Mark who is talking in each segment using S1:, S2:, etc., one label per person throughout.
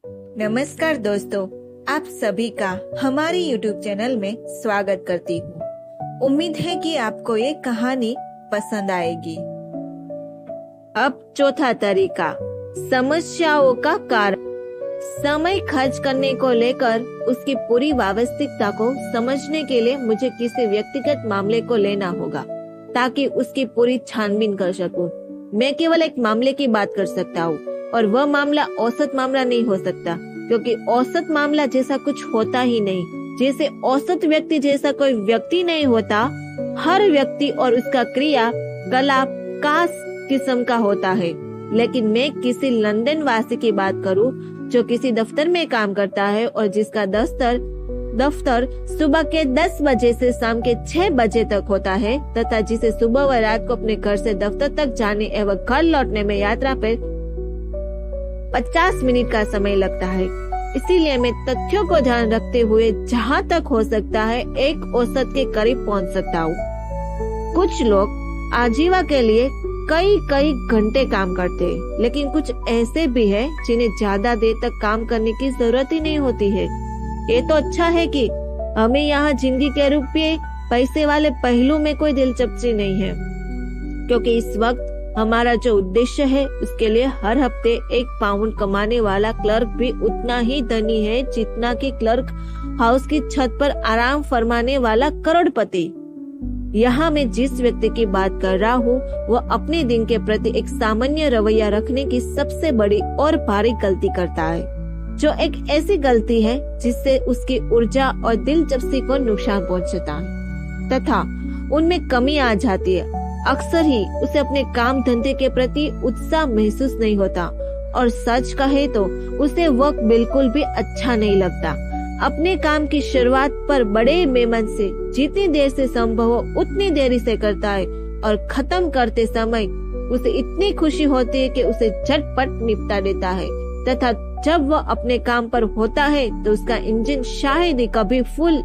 S1: नमस्कार दोस्तों, आप सभी का हमारे YouTube चैनल में स्वागत करती हूँ। उम्मीद है कि आपको ये कहानी पसंद आएगी। अब चौथा तरीका, समस्याओं का कारण। समय खर्च करने को लेकर उसकी पूरी वास्तविकता को समझने के लिए मुझे किसी व्यक्तिगत मामले को लेना होगा ताकि उसकी पूरी छानबीन कर सकूं। मैं केवल एक मामले की बात कर सकता हूँ और वह मामला औसत मामला नहीं हो सकता, क्योंकि औसत मामला जैसा कुछ होता ही नहीं। जैसे औसत व्यक्ति जैसा कोई व्यक्ति नहीं होता। हर व्यक्ति और उसका क्रिया कलाप खास किस्म का होता है। लेकिन मैं किसी लंदन वासी की बात करूं जो किसी दफ्तर में काम करता है और जिसका दफ्तर सुबह के 10 बजे से शाम के 6 बजे तक होता है, तथा जिसे सुबह व रात को अपने घर से दफ्तर तक जाने एवं घर लौटने में यात्रा पर 50 मिनट का समय लगता है। इसीलिए मैं तथ्यों को ध्यान रखते हुए जहाँ तक हो सकता है एक औसत के करीब पहुँच सकता हूँ। कुछ लोग आजीवन के लिए कई घंटे काम करते हैं, लेकिन कुछ ऐसे भी हैं जिन्हें ज्यादा देर तक काम करने की जरूरत ही नहीं होती है। ये तो अच्छा है कि हमें यहाँ जिंदगी के रुपये पैसे वाले पहलू में कोई दिलचस्पी नहीं है, क्योंकि इस वक्त हमारा जो उद्देश्य है उसके लिए हर हफ्ते 1 पाउंड कमाने वाला क्लर्क भी उतना ही धनी है जितना कि क्लर्क हाउस की छत पर आराम फरमाने वाला करोड़पति। यहाँ मैं जिस व्यक्ति की बात कर रहा हूँ वह अपने दिन के प्रति एक सामान्य रवैया रखने की सबसे बड़ी और भारी गलती करता है, जो एक ऐसी गलती है जिससे उसकी ऊर्जा और दिलचस्पी को नुकसान पहुँचता है तथा उनमें कमी आ जाती है। अक्सर ही उसे अपने काम धंधे के प्रति उत्साह महसूस नहीं होता और सच कहे तो उसे वक्त बिल्कुल भी अच्छा नहीं लगता। अपने काम की शुरुआत पर बड़े मेहनत से जितनी देर से संभव हो उतनी देरी से करता है और खत्म करते समय उसे इतनी खुशी होती है कि उसे झटपट निपटा देता है, तथा जब वह अपने काम पर होता है तो उसका इंजन शायद ही कभी फुल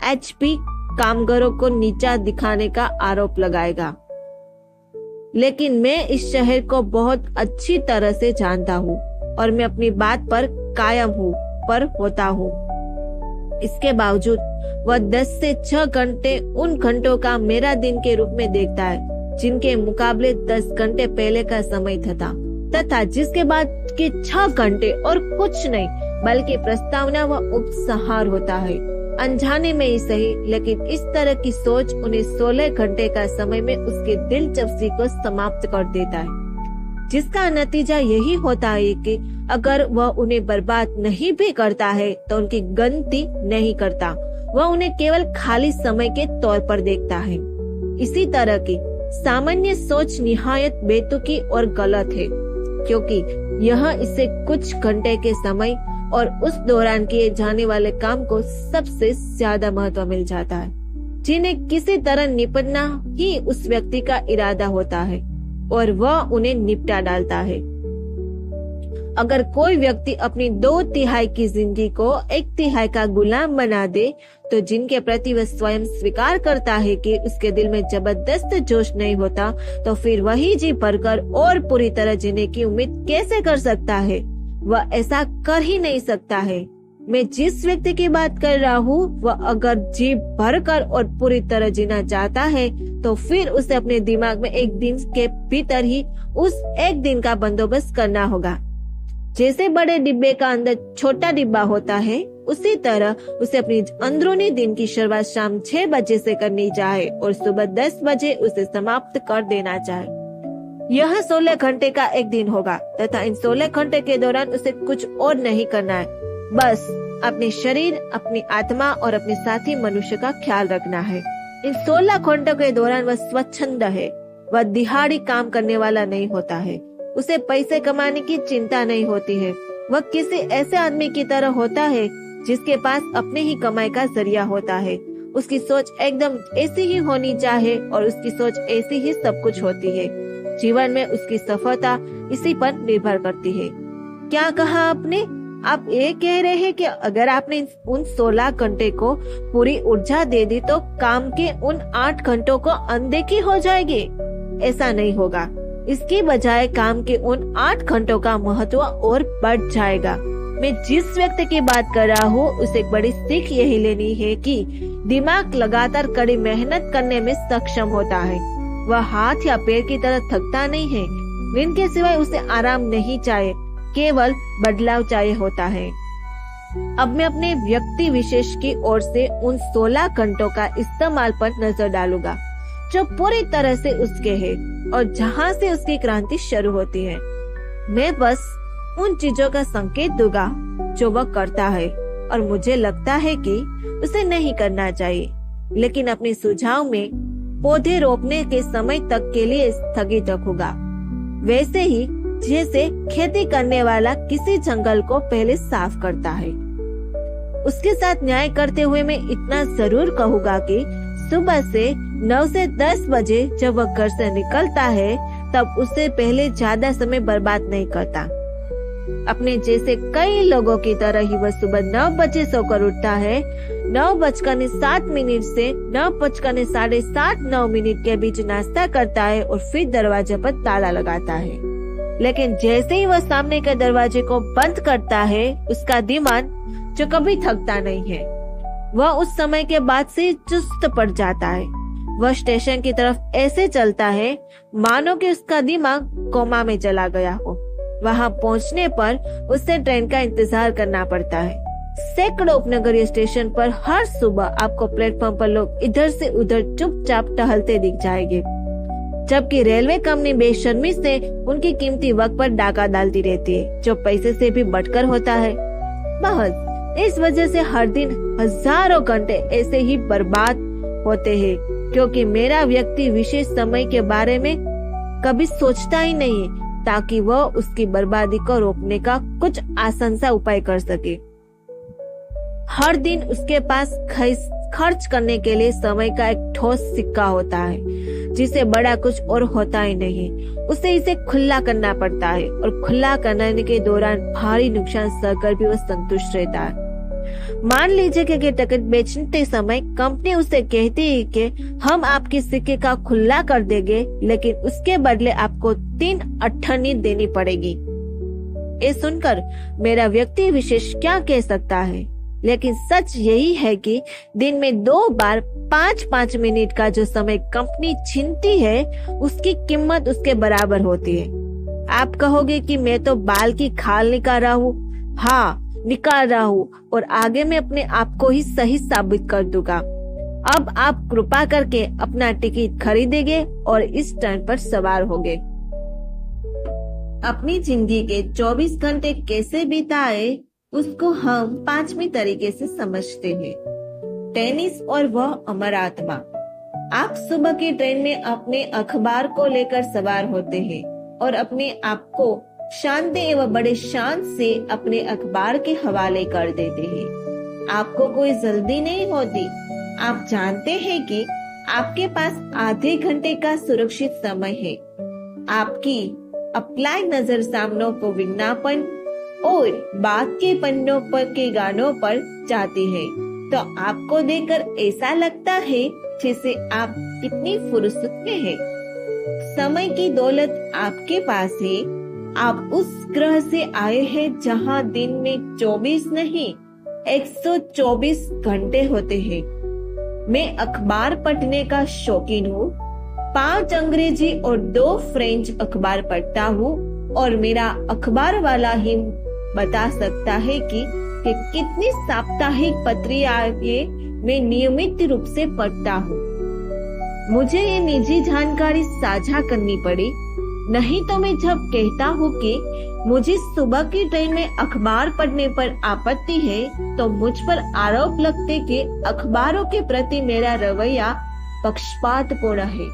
S1: HP कामगारों को नीचा दिखाने का आरोप लगाएगा। लेकिन मैं इस शहर को बहुत अच्छी तरह से जानता हूँ और मैं अपनी बात पर कायम होता हूँ। इसके बावजूद वह 10 से 6 घंटे उन घंटों का मेरा दिन के रूप में देखता है जिनके मुकाबले 10 घंटे पहले का समय था, तथा जिसके बाद के 6 घंटे और कुछ नहीं बल्कि प्रस्तावना व उपसंहार होता है। अनजाने में ही सही, लेकिन इस तरह की सोच उन्हें 16 घंटे का समय में उसकी दिलचस्पी को समाप्त कर देता है, जिसका नतीजा यही होता है कि अगर वह उन्हें बर्बाद नहीं भी करता है तो उनकी गिनती नहीं करता, वह उन्हें केवल खाली समय के तौर पर देखता है। इसी तरह की सामान्य सोच निहायत बेतुकी और गलत है, क्योंकि यह इसे कुछ घंटे के समय और उस दौरान किए जाने वाले काम को सबसे ज्यादा महत्व मिल जाता है, जिन्हें किसी तरह निपटना ही उस व्यक्ति का इरादा होता है और वह उन्हें निपटा डालता है। अगर कोई व्यक्ति अपनी 2/3 की जिंदगी को 1/3 का गुलाम बना दे, तो जिनके प्रति वह स्वयं स्वीकार करता है कि उसके दिल में जबरदस्त जोश नहीं होता, तो फिर वही जी भरकर और पूरी तरह जीने की उम्मीद कैसे कर सकता है? वह ऐसा कर ही नहीं सकता है। मैं जिस व्यक्ति की बात कर रहा हूँ वह अगर जी भरकर और पूरी तरह जीना चाहता है तो फिर उसे अपने दिमाग में एक दिन के भीतर ही उस एक दिन का बंदोबस्त करना होगा। जैसे बड़े डिब्बे का अंदर छोटा डिब्बा होता है, उसी तरह उसे अपनी अंदरूनी दिन की शुरुआत शाम 6 बजे से करनी चाहिए और सुबह 10 बजे उसे समाप्त कर देना चाहिए। यह 16 घंटे का एक दिन होगा तथा इन 16 घंटे के दौरान उसे कुछ और नहीं करना है, बस अपने शरीर, अपनी आत्मा और अपने साथी मनुष्य का ख्याल रखना है। इन 16 घंटों के दौरान वह स्वच्छंद है, वह दिहाड़ी काम करने वाला नहीं होता है, उसे पैसे कमाने की चिंता नहीं होती है। वह किसी ऐसे आदमी की तरह होता है जिसके पास अपने ही कमाई का जरिया होता है। उसकी सोच एकदम ऐसी ही होनी चाहिए और उसकी सोच ऐसी ही सब कुछ होती है। जीवन में उसकी सफलता इसी पर निर्भर करती है। क्या कहा आपने? आप ये कह रहे हैं कि अगर आपने उन 16 घंटे को पूरी ऊर्जा दे दी तो काम के उन 8 घंटों को अनदेखी हो जाएगी? ऐसा नहीं होगा। इसकी बजाय काम के उन 8 घंटों का महत्व और बढ़ जाएगा। मैं जिस व्यक्ति की बात कर रहा हूँ उसे एक बड़ी सीख यही लेनी है कि दिमाग लगातार कड़ी मेहनत करने में सक्षम होता है। वह हाथ या पैर की तरह थकता नहीं है। नींद के सिवाय उसे आराम नहीं चाहिए, केवल बदलाव चाहिए होता है। अब मैं अपने व्यक्ति विशेष की ओर से उन 16 घंटों का इस्तेमाल पर नजर डालूंगा जो पूरी तरह से उसके है और जहाँ से उसकी क्रांति शुरू होती है। मैं बस उन चीजों का संकेत दूंगा जो वह करता है और मुझे लगता है कि उसे नहीं करना चाहिए, लेकिन अपने सुझाव में पौधे रोपने के समय तक के लिए स्थगित रखूंगा, वैसे ही जैसे खेती करने वाला किसी जंगल को पहले साफ करता है। उसके साथ न्याय करते हुए मैं इतना जरूर कहूंगा कि सुबह से 9 से 10 बजे जब वह घर से निकलता है तब उससे पहले ज्यादा समय बर्बाद नहीं करता। अपने जैसे कई लोगों की तरह ही वह सुबह 9 बजे सोकर उठता है। 9:07 से 9:7:30 के बीच नाश्ता करता है और फिर दरवाजे पर ताला लगाता है। लेकिन जैसे ही वह सामने के दरवाजे को बंद करता है, उसका दिमाग जो कभी थकता नहीं है, वह उस समय के बाद से चुस्त पड़ जाता है। वह स्टेशन की तरफ ऐसे चलता है मानो कि उसका दिमाग कोमा में चला गया हो। वहां पहुंचने पर उसे ट्रेन का इंतजार करना पड़ता है। सैकड़ों उपनगरीय स्टेशन पर हर सुबह आपको प्लेटफॉर्म पर लोग इधर से उधर चुपचाप टहलते दिख जाएंगे, जबकि रेलवे कंपनी बेशर्मी से उनकी कीमती वक्त पर डाका डालती रहती है, जो पैसे से भी बढ़कर होता है। बस इस वजह से हर दिन हजारों घंटे ऐसे ही बर्बाद होते हैं, क्योंकि मेरा व्यक्ति विशेष समय के बारे में कभी सोचता ही नहीं ताकि वह उसकी बर्बादी को रोकने का कुछ आसान सा उपाय कर सके। हर दिन उसके पास खर्च करने के लिए समय का एक ठोस सिक्का होता है, जिसे बड़ा कुछ और होता ही नहीं। उसे इसे खुला करना पड़ता है और खुला करने के दौरान भारी नुकसान सहकर भी वह संतुष्ट रहता है। मान लीजिए कि टिकट बेचते समय कंपनी उसे कहती है कि हम आपके सिक्के का खुला कर देंगे, लेकिन उसके बदले आपको 3 अठन्नी देनी पड़ेगी। ये सुनकर मेरा व्यक्ति विशेष क्या कह सकता है, लेकिन सच यही है कि दिन में 2 बार 5-5 मिनट का जो समय कंपनी छीनती है, उसकी कीमत उसके बराबर होती है। आप कहोगे कि मैं तो बाल की खाल निकाल रहा हूँ। हाँ, निकाल रहा हूँ और आगे मैं अपने आप को ही सही साबित कर दूंगा। अब आप कृपा करके अपना टिकट खरीदेंगे और इस ट्रेन पर सवार होंगे। अपनी जिंदगी के 24 घंटे कैसे बिताए उसको हम 5वें तरीके से समझते हैं, टेनिस और वह अमर आत्मा। आप सुबह की ट्रेन में अपने अखबार को लेकर सवार होते हैं और अपने आप को शांत एवं बड़े शान से अपने अखबार के हवाले कर देते हैं। आपको कोई जल्दी नहीं होती। आप जानते हैं कि आपके पास आधे घंटे का सुरक्षित समय है। आपकी अप्लाई नजर सामनों को विज्ञापन और बात के पन्नों पर के गानों पर जाती है, तो आपको देखकर ऐसा लगता है जैसे आप कितनी फुर्सत में हैं। समय की दौलत आपके पास है। आप उस ग्रह से आए हैं जहां दिन में 24 नहीं 124 घंटे होते हैं। मैं अखबार पढ़ने का शौकीन हूँ। 5 अंग्रेजी और 2 फ्रेंच अखबार पढ़ता हूँ और मेरा अखबार वाला ही बता सकता है कि कितनी साप्ताहिक पत्रिकाएं मैं नियमित रूप से पढ़ता हूँ। मुझे ये निजी जानकारी साझा करनी पड़ी, नहीं तो मैं जब कहता हूँ कि मुझे सुबह की ट्रेन में अखबार पढ़ने पर आपत्ति है, तो मुझ पर आरोप लगते कि अखबारों के प्रति मेरा रवैया पक्षपातपूर्ण है।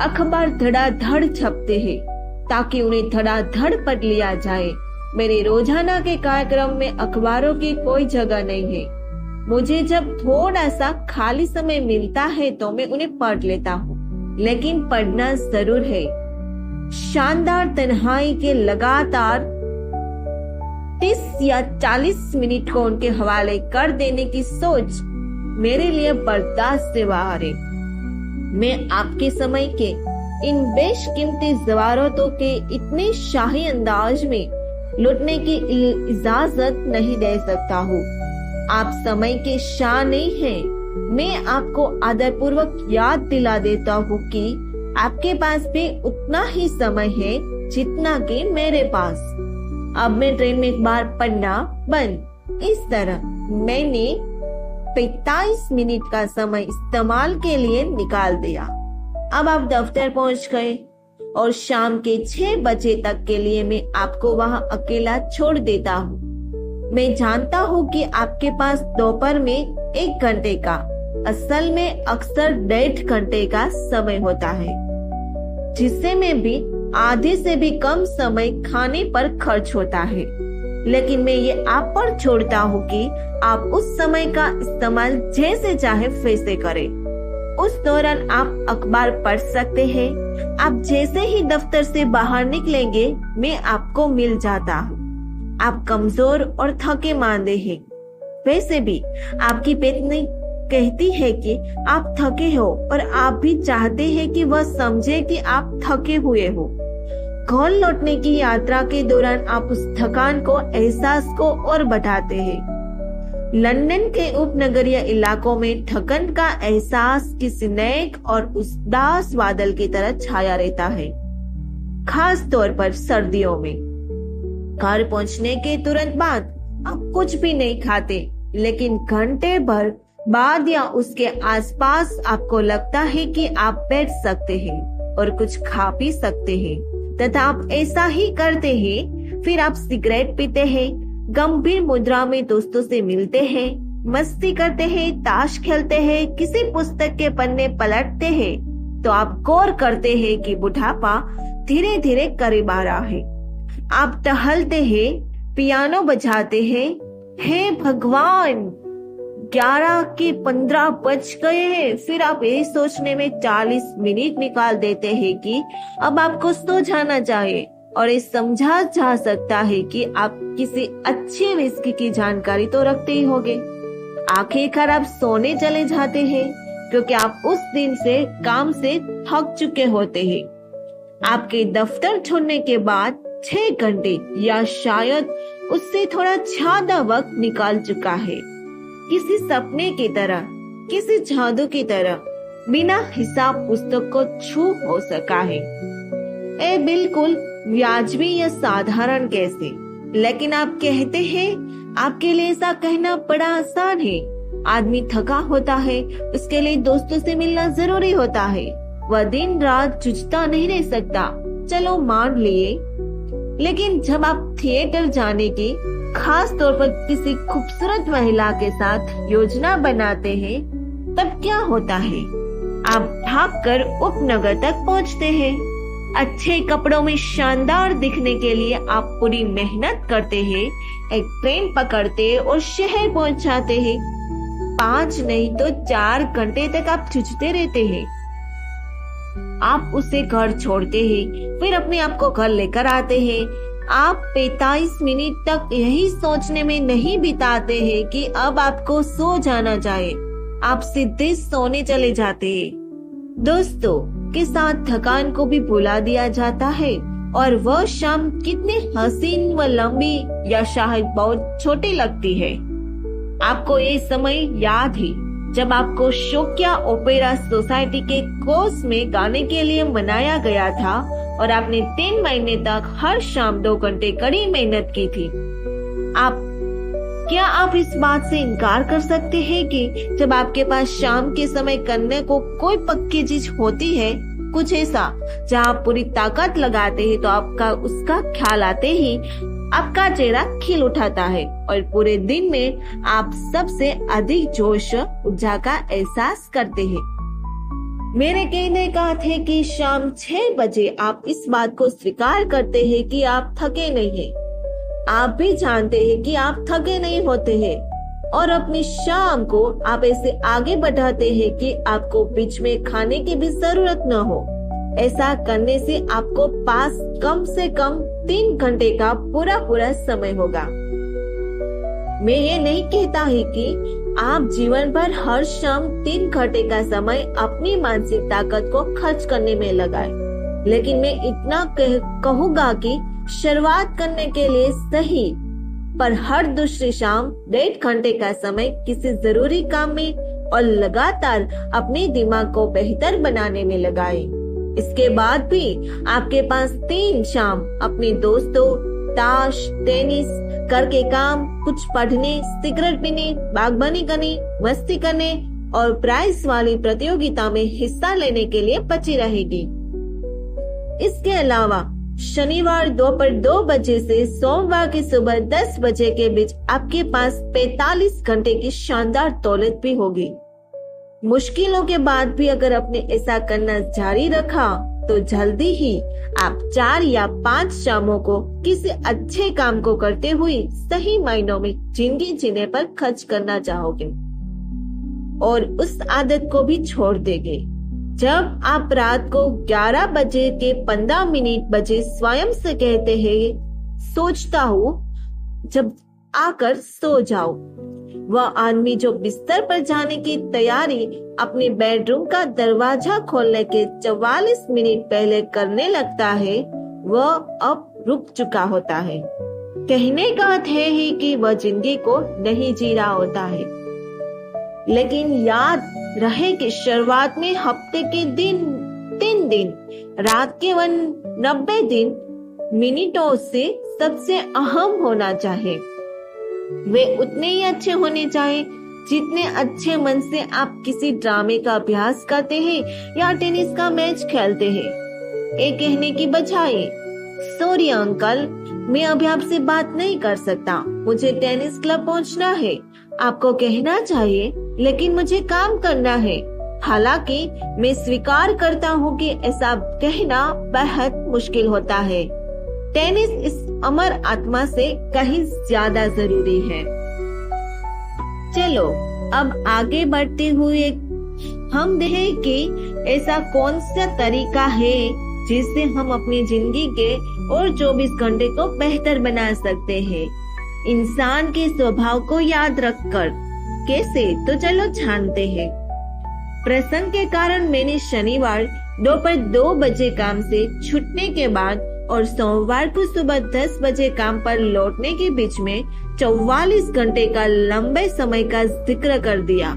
S1: अखबार धड़ाधड़ छपते हैं ताकि उन्हें धड़ाधड़ पढ़ लिया जाए। मेरे रोजाना के कार्यक्रम में अखबारों की कोई जगह नहीं है। मुझे जब थोड़ा सा खाली समय मिलता है तो मैं उन्हें पढ़ लेता हूँ, लेकिन पढ़ना जरूर है। शानदार तन्हाई के लगातार 30 या 40 मिनट को उनके हवाले कर देने की सोच मेरे लिए बर्दाश्त से बाहर है। मैं आपके समय के इन बेशकीमती ज़वारातों के इतने शाही अंदाज में लौटने की इजाजत नहीं दे सकता हूँ। आप समय के शाह नहीं हैं। मैं आपको आदरपूर्वक याद दिला देता हूँ कि आपके पास भी उतना ही समय है जितना कि मेरे पास। अब मैं ट्रेन में एक बार पढ़ना बंद। इस तरह मैंने 45 मिनट का समय इस्तेमाल के लिए निकाल दिया। अब आप दफ्तर पहुंच गए और शाम के 6 बजे तक के लिए मैं आपको वहां अकेला छोड़ देता हूँ। मैं जानता हूँ कि आपके पास दोपहर में 1 घंटे का, असल में अक्सर 1.5 घंटे का समय होता है, जिससे में भी आधे से भी कम समय खाने पर खर्च होता है। लेकिन मैं ये आप पर छोड़ता हूँ कि आप उस समय का इस्तेमाल जैसे चाहे वैसे करें। उस दौरान आप अखबार पढ़ सकते हैं। आप जैसे ही दफ्तर से बाहर निकलेंगे मैं आपको मिल जाता हूँ। आप कमजोर और थके मांदे हैं। वैसे भी आपकी पत्नी कहती है कि आप थके हो और आप भी चाहते हैं कि वह समझे कि आप थके हुए हो। घर लौटने की यात्रा के दौरान आप उस थकान को, एहसास को और बढ़ाते हैं। लंदन के उपनगरीय इलाकों में थकन का एहसास किसी नए और उदास बादल की तरह छाया रहता है, खास तौर पर सर्दियों में। घर पहुंचने के तुरंत बाद आप कुछ भी नहीं खाते, लेकिन घंटे भर बाद या उसके आसपास आपको लगता है कि आप बैठ सकते हैं और कुछ खा पी सकते हैं, तथा आप ऐसा ही करते हैं। फिर आप सिगरेट पीते हैं, गंभीर मुद्रा में दोस्तों से मिलते हैं, मस्ती करते हैं, ताश खेलते हैं, किसी पुस्तक के पन्ने पलटते हैं, तो आप गौर करते हैं कि बुढ़ापा धीरे धीरे करीब आ रहा है। आप टहलते हैं, पियानो बजाते हैं। हे भगवान, 11 के 15 बज गए हैं। फिर आप ये सोचने में 40 मिनट निकाल देते हैं कि अब आपको सो जाना चाहिए, और ये समझा जा सकता है कि आप किसी अच्छे विस्की की जानकारी तो रखते ही होंगे। आखिरकार आप सोने चले जाते हैं क्योंकि आप उस दिन से काम से थक चुके होते हैं। आपके दफ्तर छोड़ने के बाद 6 घंटे या शायद उससे थोड़ा ज्यादा वक्त निकाल चुका है। किसी सपने की तरह, किसी जादू की तरह बिना हिसाब पुस्तक को छू हो सका है। ए बिल्कुल वाजिबी या साधारण कैसे, लेकिन आप कहते हैं आपके लिए ऐसा कहना बड़ा आसान है। आदमी थका होता है, उसके लिए दोस्तों से मिलना जरूरी होता है। वह दिन रात जूझता नहीं रह सकता, चलो मान लिए। लेकिन जब आप थिएटर जाने की, खास तौर पर किसी खूबसूरत महिला के साथ योजना बनाते हैं, तब क्या होता है? आप भागकर उपनगर तक पहुंचते हैं। अच्छे कपड़ों में शानदार दिखने के लिए आप पूरी मेहनत करते हैं, एक ट्रेन पकड़ते और शहर पहुंच जाते हैं। 5 नहीं तो 4 घंटे तक आप जूझते रहते हैं। आप उसे घर छोड़ते हैं, फिर अपने आप को घर लेकर आते हैं। आप 45 मिनट तक यही सोचने में नहीं बिताते हैं कि अब आपको सो जाना चाहिए। आप सीधे सोने चले जाते हैं। दोस्तों के साथ थकान को भी भुला दिया जाता है, और वह शाम कितनी हसीन व लंबी या शायद बहुत छोटी लगती है। आपको ये समय याद है जब आपको शोकिया ओपेरा सोसाइटी के कोर्स में गाने के लिए मनाया गया था, और आपने 3 महीने तक हर शाम 2 घंटे कड़ी मेहनत की थी। क्या आप इस बात से इनकार कर सकते हैं कि जब आपके पास शाम के समय करने को कोई पक्की चीज होती है, कुछ ऐसा जहां आप पूरी ताकत लगाते हैं, तो आपका उसका ख्याल आते ही आपका चेहरा खिल उठाता है और पूरे दिन में आप सबसे अधिक जोश ऊर्जा का एहसास करते हैं। मेरे कहने का अर्थ है कि शाम 6 बजे आप इस बात को स्वीकार करते हैं कि आप थके नहीं हैं। आप भी जानते हैं कि आप थके नहीं होते हैं, और अपनी शाम को आप ऐसे आगे बढ़ाते हैं कि आपको बीच में खाने की भी जरूरत न हो। ऐसा करने से आपको पास कम से कम 3 घंटे का पूरा समय होगा। मैं ये नहीं कहता है कि आप जीवन भर हर शाम 3 घंटे का समय अपनी मानसिक ताकत को खर्च करने में लगाएं, लेकिन मैं इतना कहूँगा कि शुरुआत करने के लिए सही, पर हर दूसरी शाम 1.5 घंटे का समय किसी जरूरी काम में और लगातार अपने दिमाग को बेहतर बनाने में लगाएं। इसके बाद भी आपके पास 3 शाम अपने दोस्तों, ताश, टेनिस, घर के काम, कुछ पढ़ने, सिगरेट पीने, बागबानी करने, मस्ती करने और प्राइज वाली प्रतियोगिता में हिस्सा लेने के लिए बची रहेगी। इसके अलावा शनिवार दोपहर 2 बजे से सोमवार की सुबह 10 बजे के बीच आपके पास 45 घंटे की शानदार दौलत भी होगी। मुश्किलों के बाद भी अगर आपने ऐसा करना जारी रखा तो जल्दी ही आप 4 या 5 शामों को किसी अच्छे काम को करते हुए सही मायनों में जिंदगी जीने पर खर्च करना चाहोगे और उस आदत को भी छोड़ देंगे। जब आप रात को 11 बजे के 15 मिनट बजे स्वयं से कहते हैं सोचता हूँ, जब आकर सो जाओ, वह आदमी जो बिस्तर पर जाने की तैयारी अपने बेडरूम का दरवाजा खोलने के 44 मिनट पहले करने लगता है, वह अब रुक चुका होता है। कहने का अर्थ है कि वह जिंदगी को नहीं जी रहा होता है। लेकिन याद रहे कि शुरुआत में हफ्ते के 3 दिन, रात के 90 दिन मिनटों से सबसे अहम होना चाहिए। वे उतने ही अच्छे होने चाहिए जितने अच्छे मन से आप किसी ड्रामे का अभ्यास करते हैं या टेनिस का मैच खेलते हैं। एक कहने की बजाय, सॉरी अंकल, मैं अभी आपसे बात नहीं कर सकता, मुझे टेनिस क्लब पहुंचना है। आपको कहना चाहिए, लेकिन मुझे काम करना है। हालांकि मैं स्वीकार करता हूँ कि ऐसा कहना बेहद मुश्किल होता है। टेनिस इस अमर आत्मा से कहीं ज्यादा जरूरी है। चलो अब आगे बढ़ते हुए हम देखें कि ऐसा कौन सा तरीका है जिससे हम अपनी जिंदगी के और 24 घंटे को बेहतर बना सकते हैं। इंसान के स्वभाव को याद रखकर कैसे, तो चलो जानते हैं। प्रसंग के कारण मैंने शनिवार दोपहर 2 बजे काम से छूटने के बाद और सोमवार को सुबह 10 बजे काम पर लौटने के बीच में 44 घंटे का लंबे समय का जिक्र कर दिया।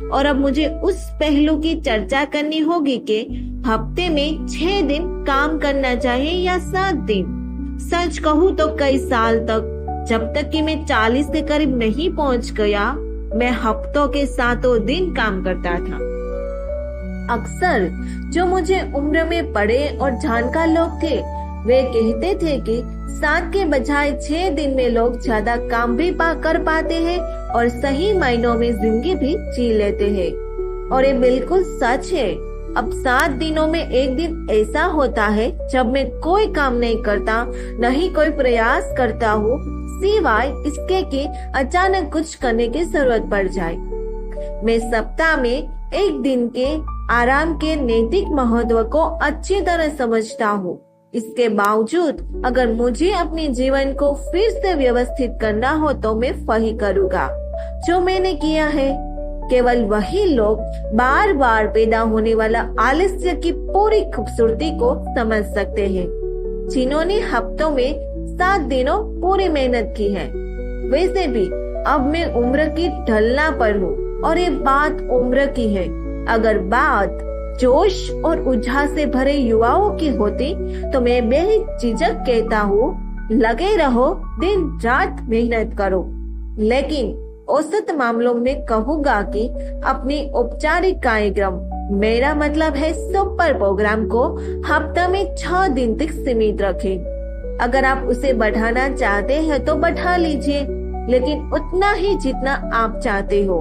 S1: और अब मुझे उस पहलू की चर्चा करनी होगी कि हफ्ते में 6 दिन काम करना चाहिए या 7 दिन। सच कहूँ तो कई साल तक, जब तक कि मैं 40 के करीब नहीं पहुंच गया, मैं हफ्तों के 7 दिन काम करता था। अक्सर जो मुझे उम्र में बड़े और जानकार लोग थे, वे कहते थे कि 7 के बजाय 6 दिन में लोग ज्यादा काम भी कर पाते हैं और सही मायनों में जिंदगी भी जी लेते हैं। और ये बिल्कुल सच है। अब 7 दिनों में एक दिन ऐसा होता है जब मैं कोई काम नहीं करता, न ही कोई प्रयास करता हूँ, सिवाय इसके कि अचानक कुछ करने की जरूरत पड़ जाए। मैं सप्ताह में एक दिन के आराम के नैतिक महत्व को अच्छी तरह समझता हूँ। इसके बावजूद अगर मुझे अपने जीवन को फिर से व्यवस्थित करना हो तो मैं वही करूँगा जो मैंने किया है। केवल वही लोग बार बार पैदा होने वाला आलस्य की पूरी खूबसूरती को समझ सकते हैं, जिन्होंने हफ्तों में 7 दिनों पूरी मेहनत की है। वैसे भी अब मैं उम्र की ढलना पर हूँ और ये बात उम्र की है। अगर बात जोश और उत्साह से भरे युवाओं की होती तो मैं बेझिझक कहता हूँ, लगे रहो, दिन रात मेहनत करो। लेकिन औसत मामलों में कहूँगा कि अपनी औपचारिक कार्यक्रम, मेरा मतलब है सुपर प्रोग्राम को हफ्ते में 6 दिन तक सीमित रखें। अगर आप उसे बढ़ाना चाहते हैं तो बढ़ा लीजिए, लेकिन उतना ही जितना आप चाहते हो।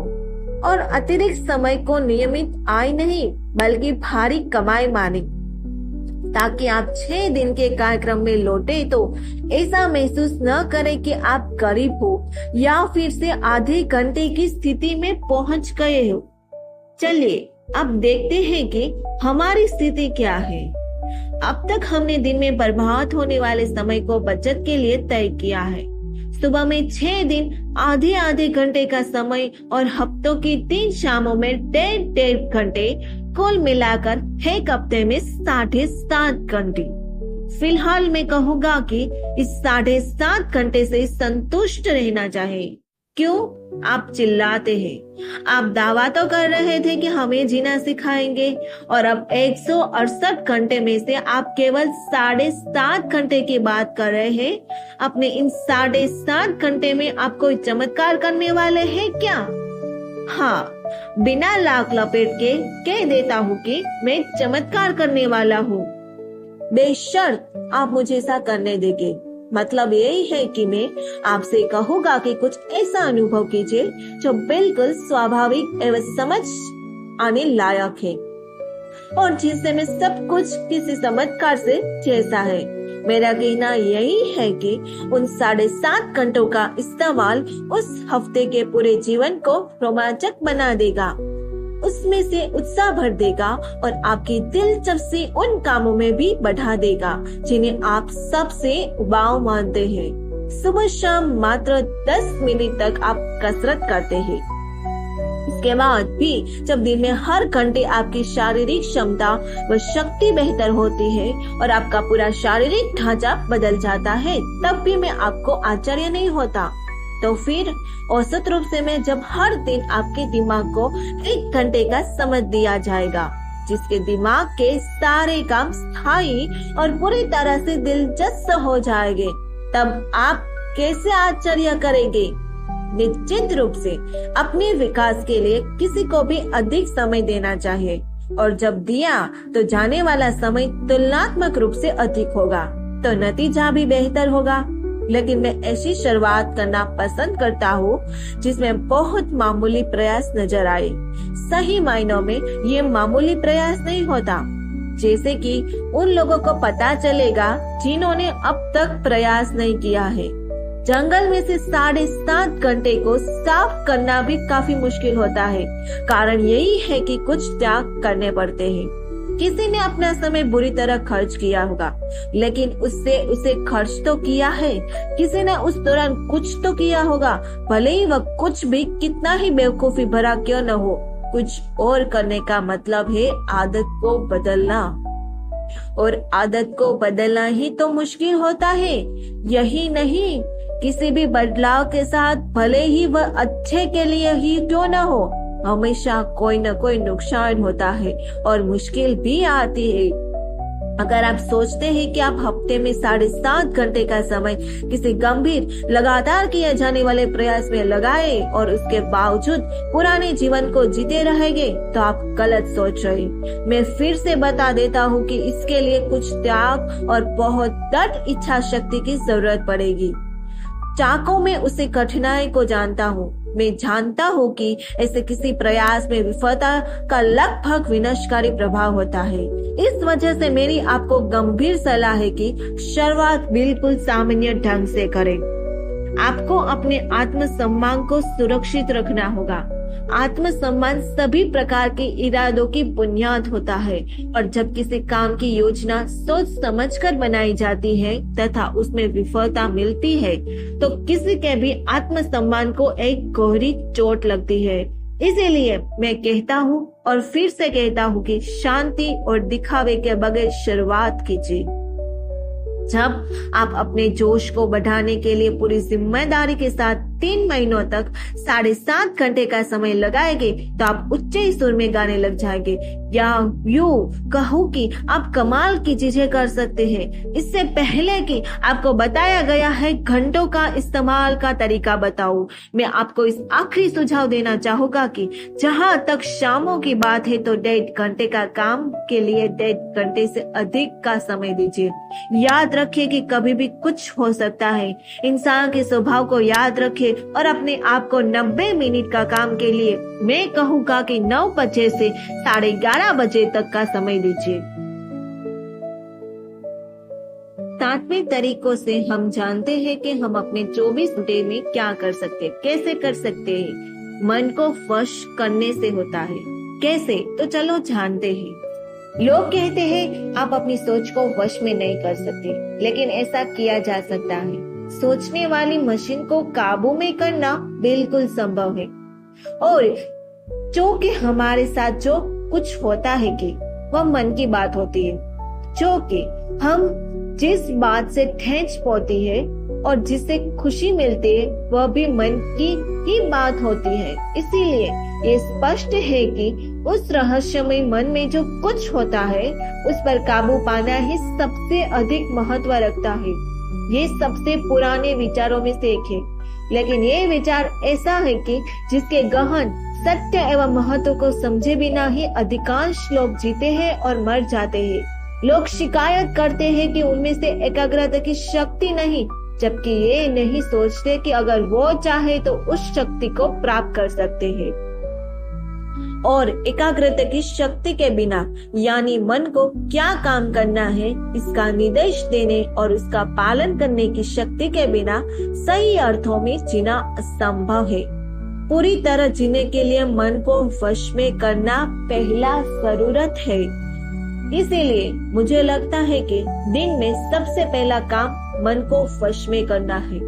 S1: और अतिरिक्त समय को नियमित आय नहीं बल्कि भारी कमाई माने, ताकि आप 6 दिन के कार्यक्रम में लौटे तो ऐसा महसूस न करें कि आप गरीब हो या फिर से आधे घंटे की स्थिति में पहुंच गए हो। चलिए अब देखते हैं कि हमारी स्थिति क्या है। अब तक हमने दिन में बर्बाद होने वाले समय को बचत के लिए तय किया है। सुबह में 6 दिन आधे घंटे का समय और हफ्तों की 3 शामों में 1.5 घंटे, कुल मिलाकर एक हफ्ते में 7.5 घंटे।
S2: फिलहाल मैं कहूँगा कि इस 7.5 घंटे से संतुष्ट रहना चाहिए। क्यों? आप चिल्लाते हैं। आप दावा तो कर रहे थे कि हमें जीना सिखाएंगे, और अब 168 घंटे में से आप केवल 7.5 घंटे की बात कर रहे हैं। अपने इन 7.5 घंटे में आप कोई चमत्कार करने वाले हैं क्या? हाँ, बिना लाख लपेट के कह देता हूँ कि मैं चमत्कार करने वाला हूँ। बेशर्त आप मुझे ऐसा करने देंगे। मतलब यही है कि मैं आपसे कहूँगा कि कुछ ऐसा अनुभव कीजिए जो बिल्कुल स्वाभाविक एवं समझ आने लायक है, और जिससे में सब कुछ किसी चमत्कार से जैसा है। मेरा कहना यही है कि उन 7.5 घंटों का इस्तेमाल उस हफ्ते के पूरे जीवन को रोमांचक बना देगा, उसमें से उत्साह भर देगा और आपकी दिलचस्पी उन कामों में भी बढ़ा देगा जिन्हें आप सबसे उबाऊ मानते हैं। सुबह शाम मात्र 10 मिनट तक आप कसरत करते हैं। इसके बाद भी जब दिन में हर घंटे आपकी शारीरिक क्षमता व शक्ति बेहतर होती है और आपका पूरा शारीरिक ढांचा बदल जाता है, तब भी मैं आपको आश्चर्य नहीं होता। तो फिर औसत रूप से मैं जब हर दिन आपके दिमाग को 1 घंटे का समय दिया जाएगा, जिसके दिमाग के सारे काम स्थायी और पूरी तरह से दिलचस्प हो जाएंगे, तब आप कैसे आश्चर्य करेंगे। निश्चित रूप से अपने विकास के लिए किसी को भी अधिक समय देना चाहिए, और जब दिया तो जाने वाला समय तुलनात्मक रूप से अधिक होगा, तो नतीजा भी बेहतर होगा। लेकिन मैं ऐसी शुरुआत करना पसंद करता हूँ जिसमें बहुत मामूली प्रयास नजर आए। सही मायनों में ये मामूली प्रयास नहीं होता, जैसे कि उन लोगों को पता चलेगा जिन्होंने अब तक प्रयास नहीं किया है। जंगल में से 7.5 घंटे को साफ करना भी काफी मुश्किल होता है। कारण यही है कि कुछ त्याग करने पड़ते हैं। किसी ने अपना समय बुरी तरह खर्च किया होगा, लेकिन उससे उसे खर्च तो किया है। किसी ने उस दौरान कुछ तो किया होगा, भले ही वह कुछ भी कितना ही बेवकूफी भरा क्यों न हो। कुछ और करने का मतलब है आदत को बदलना, और आदत को बदलना ही तो मुश्किल होता है। यही नहीं, किसी भी बदलाव के साथ, भले ही वह अच्छे के लिए ही क्यों न हो, हमेशा कोई न कोई नुकसान होता है और मुश्किल भी आती है। अगर आप सोचते हैं कि आप हफ्ते में 7.5 घंटे का समय किसी गंभीर लगातार किए जाने वाले प्रयास में लगाए और उसके बावजूद पुराने जीवन को जीते रहेंगे, तो आप गलत सोच रहे। मैं फिर से बता देता हूँ कि इसके लिए कुछ त्याग और बहुत दृढ़ इच्छा शक्ति की जरूरत पड़ेगी। चाकों में उसे कठिनाई को जानता हूँ। मैं जानता हूँ कि ऐसे किसी प्रयास में विफलता का लगभग विनाशकारी प्रभाव होता है। इस वजह से मेरी आपको गंभीर सलाह है कि शुरुआत बिल्कुल सामान्य ढंग से करें। आपको अपने आत्मसम्मान को सुरक्षित रखना होगा। आत्मसम्मान सभी प्रकार के इरादों की बुनियाद होता है, और जब किसी काम की योजना सोच समझकर बनाई जाती है तथा उसमें विफलता मिलती है, तो किसी के भी आत्मसम्मान को एक गहरी चोट लगती है। इसीलिए मैं कहता हूँ और फिर से कहता हूँ कि शांति और दिखावे के बगैर शुरुआत कीजिए। जब आप अपने जोश को बढ़ाने के लिए पूरी जिम्मेदारी के साथ 3 महीनों तक 7.5 घंटे का समय लगाएंगे, तो आप उच्च सुर में गाने लग जाएंगे, या यूं कहूँ कि आप कमाल की चीजें कर सकते हैं। इससे पहले कि आपको बताया गया है घंटों का इस्तेमाल का तरीका बताऊं, मैं आपको इस आखिरी सुझाव देना चाहूंगा कि जहां तक शामों की बात है, तो 1.5 घंटे का काम के लिए 1.5 घंटे से अधिक का समय दीजिए। याद रखिए कि कभी भी कुछ हो सकता है। इंसान के स्वभाव को याद रखिए और अपने आप को 90 मिनट का काम के लिए मैं कहूँगा कि 9 बजे से 11:30 बजे तक का समय दीजिए। 7वें तरीकों से हम जानते हैं कि हम अपने 24 घंटे में क्या कर सकते, कैसे कर सकते हैं। मन को वश करने से होता है। कैसे? तो चलो जानते हैं। लोग कहते हैं आप अपनी सोच को वश में नहीं कर सकते, लेकिन ऐसा किया जा सकता है। सोचने वाली मशीन को काबू में करना बिल्कुल संभव है। और जो कि हमारे साथ जो कुछ होता है कि वह मन की बात होती है, जो कि हम जिस बात से ठेस पहुंचती है और जिससे खुशी मिलती है वह भी मन की ही बात होती है। इसीलिए ये स्पष्ट है कि उस रहस्यमय मन में जो कुछ होता है उस पर काबू पाना ही सबसे अधिक महत्व रखता है। ये सबसे पुराने विचारों में से एक है, लेकिन ये विचार ऐसा है कि जिसके गहन सत्य एवं महत्व को समझे बिना ही अधिकांश लोग जीते हैं और मर जाते हैं। लोग शिकायत करते हैं कि उनमें से एकाग्रता की शक्ति नहीं, जबकि ये नहीं सोचते कि अगर वो चाहे तो उस शक्ति को प्राप्त कर सकते हैं। और एकाग्रता की शक्ति के बिना यानी मन को क्या काम करना है इसका निर्देश देने और उसका पालन करने की शक्ति के बिना सही अर्थों में जीना असंभव है। पूरी तरह जीने के लिए मन को वश में करना पहला जरूरत है। इसीलिए मुझे लगता है कि दिन में सबसे पहला काम मन को वश में करना है।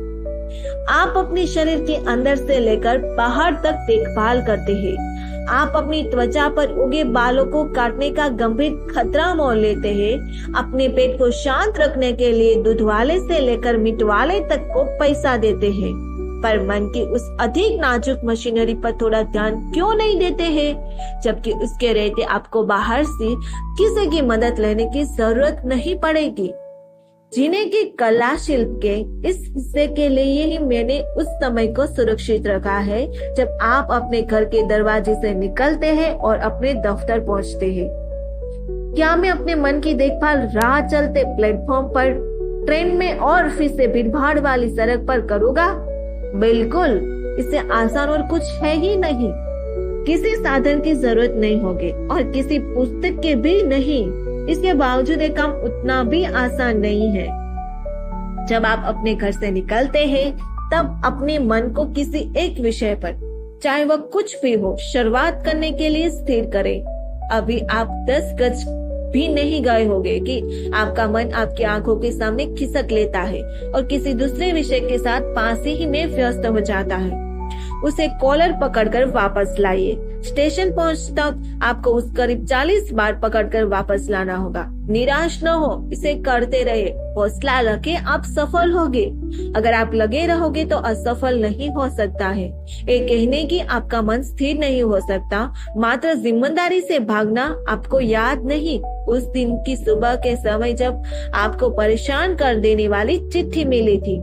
S2: आप अपने शरीर के अंदर से लेकर बाहर तक देखभाल करते हैं। आप अपनी त्वचा पर उगे बालों को काटने का गंभीर खतरा मोल लेते हैं। अपने पेट को शांत रखने के लिए दूध वाले से लेकर मीट वाले तक को पैसा देते हैं, पर मन की उस अधिक नाजुक मशीनरी पर थोड़ा ध्यान क्यों नहीं देते हैं, जबकि उसके रहते आपको बाहर से किसी की मदद लेने की जरूरत नहीं पड़ेगी। जीने की कला शिल्प के इस हिस्से के लिए ही मैंने उस समय को सुरक्षित रखा है जब आप अपने घर के दरवाजे से निकलते हैं और अपने दफ्तर पहुंचते हैं। क्या मैं अपने मन की देखभाल राह चलते प्लेटफॉर्म पर, ट्रेन में और फिर से भीड़भाड़ वाली सड़क पर करूँगा? बिल्कुल, इससे आसान और कुछ है ही नहीं। किसी साधन की जरूरत नहीं होगी और किसी पुस्तक के भी नहीं। इसके बावजूद ये काम उतना भी आसान नहीं है। जब आप अपने घर से निकलते हैं तब अपने मन को किसी एक विषय पर, चाहे वह कुछ भी हो, शुरुआत करने के लिए स्थिर करें। अभी आप 10 गज भी नहीं गए होंगे कि आपका मन आपकी आंखों के सामने खिसक लेता है और किसी दूसरे विषय के साथ पास ही में व्यस्त हो जाता है। उसे कॉलर पकड़कर वापस लाइए। स्टेशन पहुंचने तक आपको उस करीब 40 बार पकड़कर वापस लाना होगा। निराश न हो, इसे करते रहे, हौसला रखे, आप सफल होगे। अगर आप लगे रहोगे तो असफल नहीं हो सकता है। ये कहने की आपका मन स्थिर नहीं हो सकता, मात्र जिम्मेदारी से भागना आपको याद नहीं उस दिन की सुबह के समय जब आपको परेशान कर देने वाली चिट्ठी मिली थी,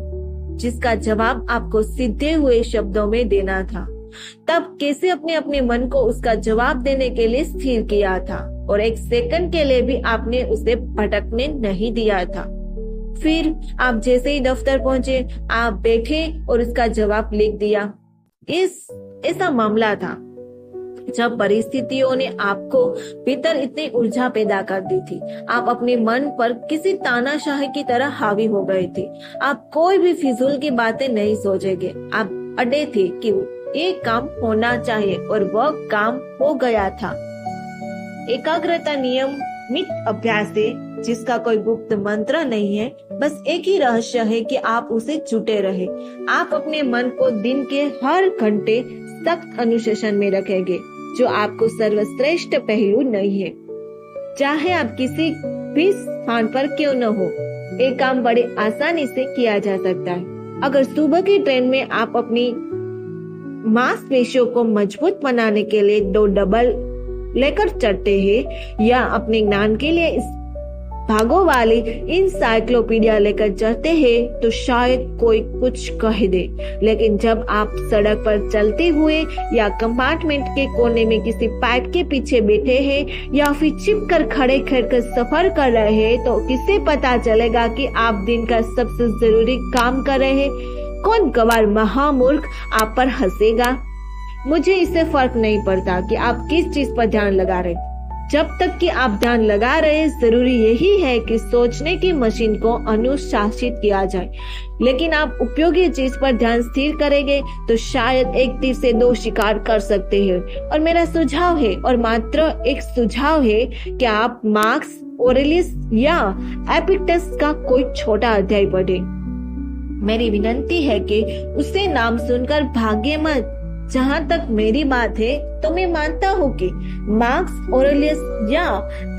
S2: जिसका जवाब आपको सीधे हुए शब्दों में देना था। तब कैसे अपने मन को उसका जवाब देने के लिए स्थिर किया था और एक सेकंड के लिए भी आपने उसे भटकने नहीं दिया था। फिर आप जैसे ही दफ्तर पहुंचे, आप बैठे और उसका जवाब लिख दिया। ऐसा मामला था जब परिस्थितियों ने आपको भीतर इतनी ऊर्जा पैदा कर दी थी। आप अपने मन पर किसी तानाशाही की तरह हावी हो गए थे। आप कोई भी फिजूल की बातें नहीं सोचेंगे। आप अड़े थे कि ये काम होना चाहिए और वह काम हो गया था। एकाग्रता नियमित अभ्यास है जिसका कोई गुप्त मंत्र नहीं है, बस एक ही रहस्य है कि आप उसे जुटे रहे। आप अपने मन को दिन के हर घंटे सख्त अनुशासन में रखेंगे, जो आपको सर्वश्रेष्ठ पहलू नहीं है। चाहे आप किसी भी स्थान पर क्यों न हो, एक काम बड़े आसानी से किया जा सकता है। अगर सुबह की ट्रेन में आप अपनी मांसपेशियों को मजबूत बनाने के लिए 2 डबल लेकर चढ़ते हैं या अपने ज्ञान के लिए इस भागों वाली इंसाइक्लोपीडिया लेकर चलते हैं तो शायद कोई कुछ कह दे, लेकिन जब आप सड़क पर चलते हुए या कंपार्टमेंट के कोने में किसी पाइप के पीछे बैठे हैं या फिर छिप कर खड़े कर सफर कर रहे हैं तो किसे पता चलेगा कि आप दिन का सबसे जरूरी काम कर रहे हैं? कौन गवार महामूर्ख आप पर हंसेगा? मुझे इससे फर्क नहीं पड़ता कि आप किस चीज पर ध्यान लगा रहे, जब तक कि आप ध्यान लगा रहे। जरूरी यही है कि सोचने की मशीन को अनुशासित किया जाए। लेकिन आप उपयोगी चीज पर ध्यान स्थिर करेंगे तो शायद एक तीर से 2 शिकार कर सकते हैं। और मेरा सुझाव है, और मात्र एक सुझाव है, कि आप मार्क्स ऑरेलियस या एपिक्टस का कोई छोटा अध्याय पढ़ें। मेरी विनती है कि उसे नाम सुनकर भाग्य मत। जहाँ तक मेरी बात है तो मैं मानता हूँ कि मार्क्स ऑरेलियस या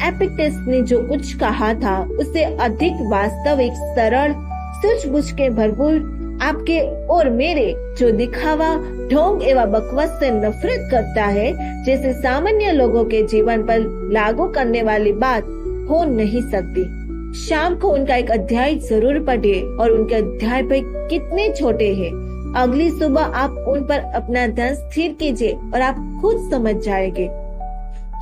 S2: एपिक्टेस ने जो कुछ कहा था उससे अधिक वास्तविक, सरल, सूझबूझ के भरपूर आपके और मेरे जो दिखावा, ढोंग एवं बकवास से नफरत करता है, जैसे सामान्य लोगों के जीवन पर लागू करने वाली बात हो नहीं सकती। शाम को उनका एक अध्याय जरूर पढ़िए और उनके अध्याय पे कितने छोटे हैं। अगली सुबह आप उन पर अपना ध्यान स्थिर कीजिए और आप खुद समझ जाएंगे।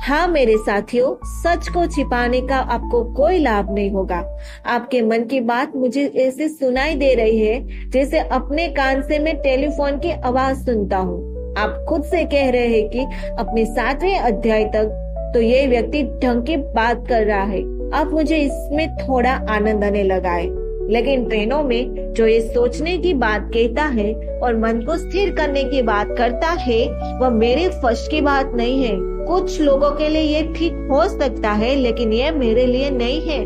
S2: हाँ मेरे साथियों, सच को छिपाने का आपको कोई लाभ नहीं होगा। आपके मन की बात मुझे ऐसे सुनाई दे रही है जैसे अपने कान से मैं टेलीफोन की आवाज सुनता हूँ। आप खुद से कह रहे हैं कि अपने 7वें अध्याय तक तो ये व्यक्ति ढंग की बात कर रहा है। अब मुझे इसमें थोड़ा आनंद आने लगा है। लेकिन ट्रेनों में जो ये सोचने की बात कहता है और मन को स्थिर करने की बात करता है, वह मेरे फर्श की बात नहीं है। कुछ लोगों के लिए ये ठीक हो सकता है, लेकिन ये मेरे लिए नहीं है।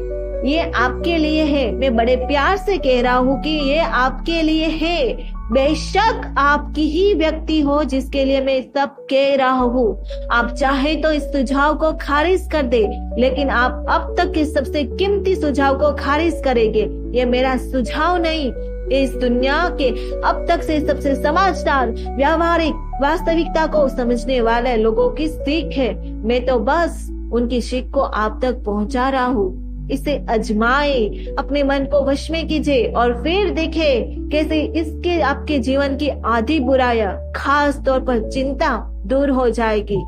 S2: ये आपके लिए है। मैं बड़े प्यार से कह रहा हूँ कि ये आपके लिए है। बेशक आपकी ही व्यक्ति हो जिसके लिए मैं सब कह रहा हूँ। आप चाहे तो इस सुझाव को खारिज कर दे, लेकिन आप अब तक के सबसे कीमती सुझाव को खारिज करेंगे। ये मेरा सुझाव नहीं, इस दुनिया के अब तक से सबसे समझदार, व्यावहारिक, वास्तविकता को समझने वाले लोगों की सीख है। मैं तो बस उनकी सीख को आप तक पहुँचा रहा हूँ। इसे अजमाए, अपने मन को वश में कीजिए और फिर देखे कैसे इसके आपके जीवन की आधी बुराइयां, खास तौर पर चिंता, दूर हो जाएगी।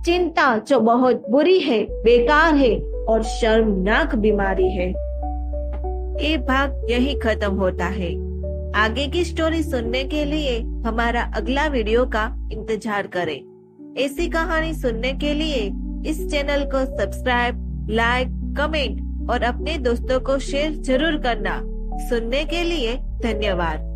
S2: चिंता जो बहुत बुरी है, बेकार है और शर्मनाक बीमारी है।
S1: ये भाग यही खत्म होता है। आगे की स्टोरी सुनने के लिए हमारा अगला वीडियो का इंतजार करें। ऐसी कहानी सुनने के लिए इस चैनल को सब्सक्राइब, लाइक, कमेंट और अपने दोस्तों को शेयर जरूर करना। सुनने के लिए धन्यवाद।